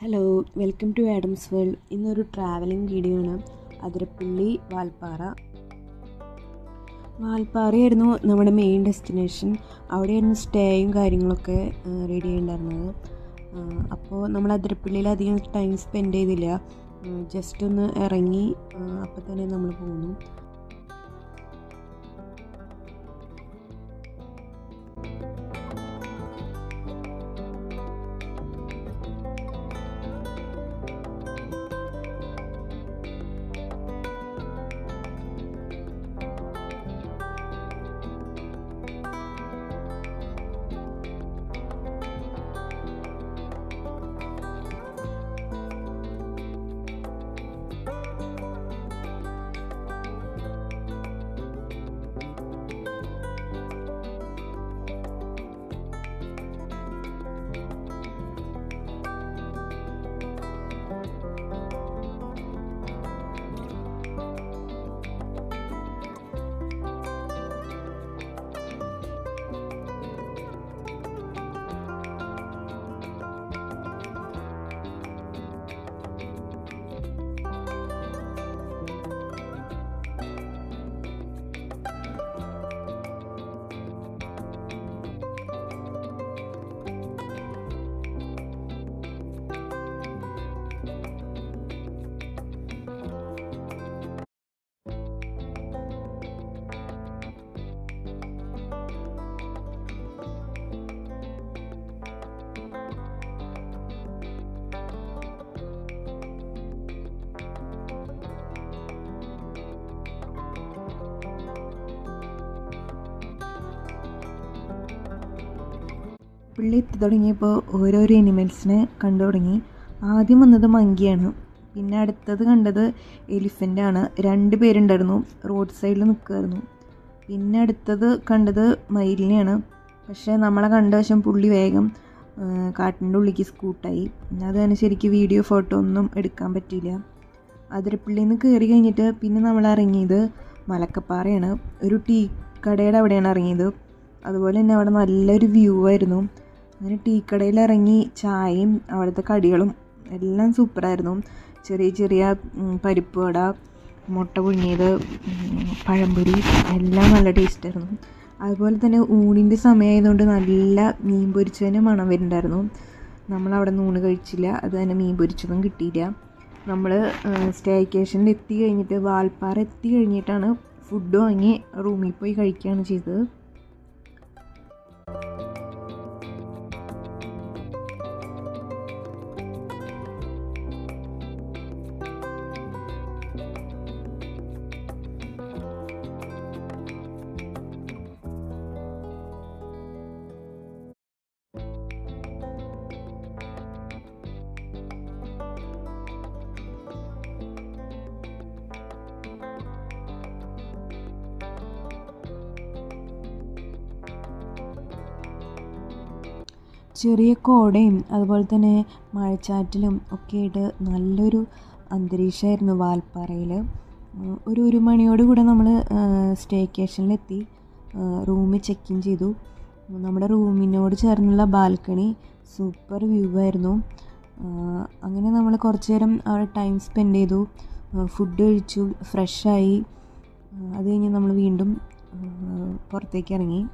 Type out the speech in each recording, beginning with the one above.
Hello, welcome to Adams world. ഇന്നൊരു travelling video ആണ്. അതിരപ്പള്ളി വാൽപ്പാറയായിരുന്നു നമ്മുടെ മെയിൻ ഡെസ്റ്റിനേഷൻ. അവിടെയായിരുന്നു സ്റ്റേയും കാര്യങ്ങളൊക്കെ റെഡി ചെയ്യേണ്ടായിരുന്നത്. അപ്പോൾ നമ്മൾ അതിരപ്പള്ളിയിൽ അധികം ടൈം സ്പെൻഡ് ചെയ്തില്ല, ജസ്റ്റ് ഒന്ന് ഇറങ്ങി അപ്പോൾ തന്നെ നമ്മൾ പോന്നു. പുള്ളി എത്തി തുടങ്ങിയപ്പോൾ ഓരോരോ എനിമൽസിനെ കണ്ടു തുടങ്ങി. ആദ്യം വന്നത് മങ്കിയാണ്, പിന്നെ അടുത്തത് കണ്ടത് എലിഫൻ്റാണ്. 2 പേരുണ്ടായിരുന്നു, റോഡ് സൈഡിൽ നിൽക്കുമായിരുന്നു. പിന്നെ അടുത്തത് കണ്ടത് മയിലിനെയാണ്. പക്ഷേ നമ്മളെ കണ്ട വശം പുള്ളി വേഗം കാട്ടിൻ്റെ ഉള്ളിലേക്ക് സ്കൂട്ടായി. അത് തന്നെ ശരിക്കും വീഡിയോ ഫോട്ടോ ഒന്നും എടുക്കാൻ പറ്റിയില്ല. അതിരപ്പള്ളിയിൽ നിന്ന് കയറി കഴിഞ്ഞിട്ട് പിന്നെ നമ്മൾ ഇറങ്ങിയത് മലക്കപ്പാറയാണ്. ഒരു ടീ കടയുടെ അവിടെയാണ് ഇറങ്ങിയത്. അതുപോലെ തന്നെ അവിടെ നല്ലൊരു വ്യൂ ആയിരുന്നു. അങ്ങനെ ടീ കടയിൽ ഇറങ്ങി ചായയും അവിടുത്തെ കടികളും എല്ലാം സൂപ്പറായിരുന്നു. ചെറിയ ചെറിയ പരിപ്പ് വട, മുട്ട പുഴുങ്ങിയത്, പഴംപൊരി എല്ലാം നല്ല ടേസ്റ്റായിരുന്നു. അതുപോലെ തന്നെ ഊണിൻ്റെ സമയമായതുകൊണ്ട് നല്ല മീൻ പൊരിച്ചതിന് മണം വരുന്നുണ്ടായിരുന്നു. നമ്മളവിടെ നിന്ന് ഊണ് കഴിച്ചില്ല, അത് തന്നെ മീൻ പൊരിച്ചതും കിട്ടിയില്ല. നമ്മൾ സ്റ്റേക്കേഷനിൽ എത്തി കഴിഞ്ഞിട്ട് വാൽപ്പാറ എത്തി കഴിഞ്ഞിട്ടാണ് ഫുഡ് വാങ്ങി റൂമിൽ പോയി കഴിക്കുകയാണ് ചെയ്തത്. ചെറിയ കോടയും അതുപോലെ തന്നെ മഴച്ചാറ്റിലും ഒക്കെ ആയിട്ട് നല്ലൊരു അന്തരീക്ഷമായിരുന്നു വാൽപ്പാറയിൽ. ഒരു മണിയോട് കൂടെ നമ്മൾ സ്റ്റേക്കേഷനിലെത്തി റൂമിൽ ചെക്ക് ഇൻ ചെയ്തു. നമ്മുടെ റൂമിനോട് ചേർന്നുള്ള ബാൽക്കണി സൂപ്പർ വ്യൂ ആയിരുന്നു. അങ്ങനെ നമ്മൾ കുറച്ച് നേരം അവിടെ ടൈം സ്പെൻഡ് ചെയ്തു, ഫുഡ് കഴിച്ചു, ഫ്രഷായി. അത് കഴിഞ്ഞ് നമ്മൾ വീണ്ടും പുറത്തേക്ക് ഇറങ്ങി.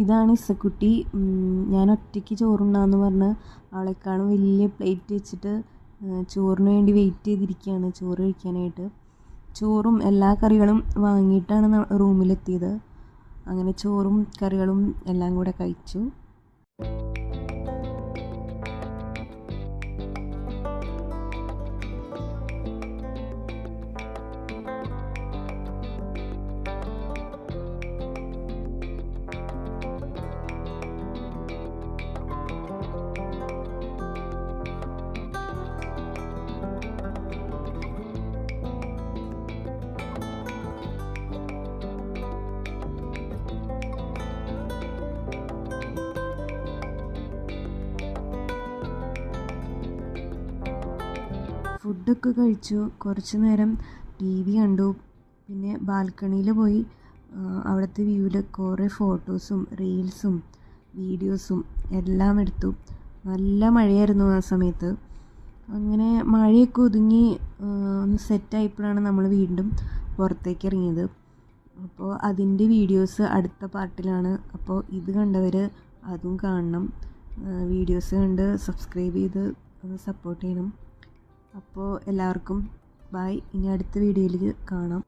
ഇതാണ് ഇസക്കുട്ടി. ഞാൻ ഒറ്റയ്ക്ക് ചോറുണ്ണാന്ന് പറഞ്ഞ് അവളെക്കാളും വലിയ പ്ലേറ്റ് വെച്ചിട്ട് ചോറിന് വേണ്ടി വെയിറ്റ് ചെയ്തിരിക്കുകയാണ് ചോറ് കഴിക്കാനായിട്ട്. ചോറും എല്ലാ കറികളും വാങ്ങിയിട്ടാണ് റൂമിലെത്തിയത്. അങ്ങനെ ചോറും കറികളും എല്ലാം കൂടെ കഴിച്ചു. ഫുഡൊക്കെ കഴിച്ചു. കുറച്ച് നേരം TV കണ്ടു. പിന്നെ ബാൽക്കണിയിൽ പോയി അവിടുത്തെ വ്യൂവിൽ കുറേ ഫോട്ടോസും റീൽസും വീഡിയോസും എല്ലാം എടുത്തു. നല്ല മഴയായിരുന്നു ആ സമയത്ത്. അങ്ങനെ മഴയൊക്കെ ഒതുങ്ങി ഒന്ന് സെറ്റായപ്പോഴാണ് നമ്മൾ വീണ്ടും പുറത്തേക്ക് ഇറങ്ങിയത്. അപ്പോൾ അതിൻ്റെ വീഡിയോസ് അടുത്ത പാർട്ടിലാണ്. അപ്പോൾ ഇത് കണ്ടവർ അതും കാണണം. വീഡിയോസ് കണ്ട് സബ്സ്ക്രൈബ് ചെയ്ത് ഒന്ന് സപ്പോർട്ട് ചെയ്യണം. അപ്പോൾ എല്ലാവർക്കും ബൈ. ഇനി അടുത്ത വീഡിയോയിൽ കാണാം.